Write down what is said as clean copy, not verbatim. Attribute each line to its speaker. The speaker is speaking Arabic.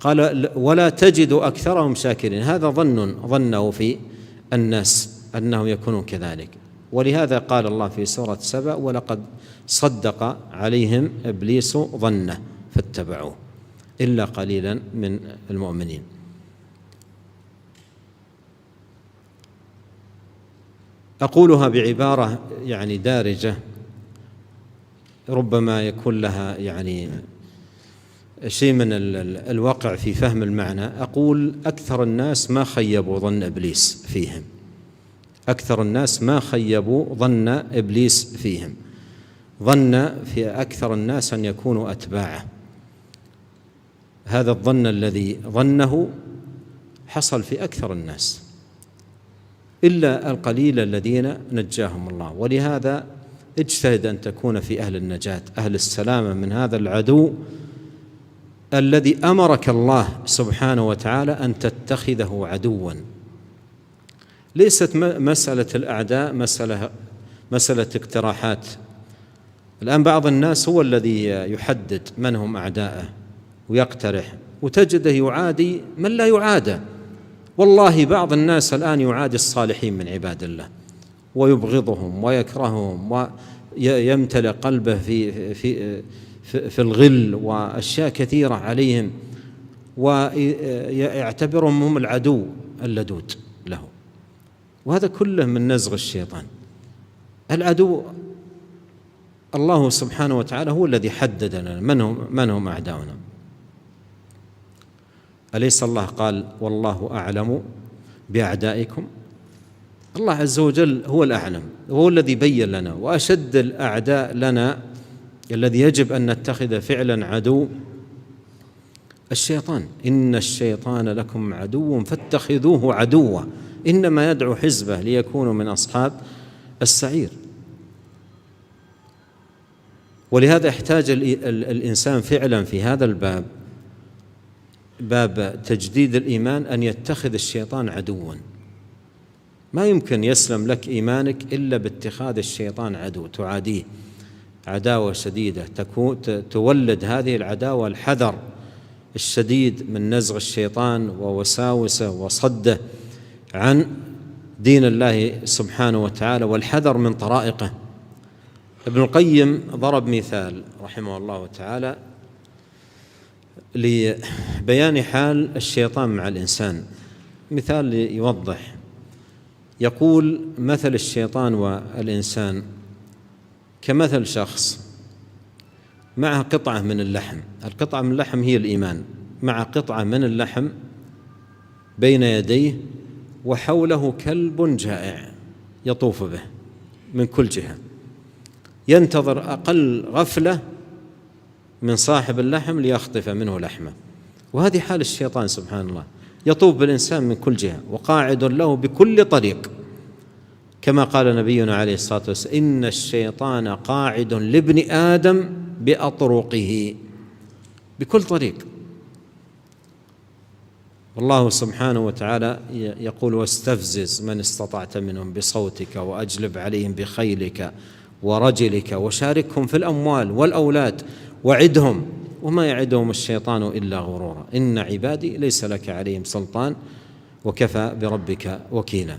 Speaker 1: قال ولا تجد أكثرهم شاكرين. هذا ظنه في الناس أنهم يكونون كذلك، ولهذا قال الله في سورة سبأ ولقد صدق عليهم إبليس ظنه فاتبعوه إلا قليلا من المؤمنين. أقولها بعبارة يعني دارجة ربما يكون لها يعني شيء من الوقع في فهم المعنى. أقول أكثر الناس ما خيبوا ظن إبليس فيهم، أكثر الناس ما خيبوا ظن إبليس فيهم. ظن في أكثر الناس أن يكونوا أتباعه. هذا الظن الذي ظنه حصل في أكثر الناس إلا القليل الذين نجاهم الله. ولهذا اجتهد أن تكون في أهل النجاة، أهل السلامة من هذا العدو الذي أمرك الله سبحانه وتعالى أن تتخذه عدوا. ليست مسألة الأعداء مسألة اقتراحات. الآن بعض الناس هو الذي يحدد من هم أعداءه ويقترح، وتجده يعادي من لا يعادى. والله بعض الناس الآن يعادي الصالحين من عباد الله ويبغضهم ويكرههم ويمتلئ قلبه في الغل وأشياء كثيرة عليهم، ويعتبرهم هم العدو اللدود له. وهذا كله من نزغ الشيطان. العدو الله سبحانه وتعالى هو الذي حدد لنا من هم أعداؤنا. أليس الله قال والله أعلم بأعدائكم؟ الله عز وجل هو الأعلم، هو الذي بين لنا. وأشد الأعداء لنا الذي يجب أن نتخذ فعلا عدو الشيطان. إن الشيطان لكم عدو فاتخذوه عدوا إنما يدعو حزبه ليكونوا من أصحاب السعير. ولهذا يحتاج الإنسان فعلا في هذا الباب، باب تجديد الإيمان، أن يتخذ الشيطان عدوا. ما يمكن يسلم لك إيمانك إلا باتخاذ الشيطان عدو، تعاديه عداوة شديدة. تولد هذه العداوة الحذر الشديد من نزغ الشيطان ووساوسه وصده عن دين الله سبحانه وتعالى، والحذر من طرائقه. ابن القيم ضرب مثال رحمه الله تعالى لبيان حال الشيطان مع الإنسان، مثال يوضح. يقول مثل الشيطان والإنسان كمثل شخص معه قطعة من اللحم. القطعة من اللحم هي الإيمان، مع قطعة من اللحم بين يديه وحوله كلب جائع يطوف به من كل جهة، ينتظر أقل غفلة من صاحب اللحم ليخطف منه لحمه. وهذه حال الشيطان سبحان الله، يطوف بالإنسان من كل جهة وقاعد له بكل طريق، كما قال نبينا عليه الصلاة والسلام إن الشيطان قاعد لابن آدم بأطرقه، بكل طريق. والله سبحانه وتعالى يقول واستفزز من استطعت منهم بصوتك وأجلب عليهم بخيلك ورجلك وشاركهم في الأموال والأولاد وعدهم وما يعدهم الشيطان إلا غرورا إن عبادي ليس لك عليهم سلطان وكفى بربك وكيلا.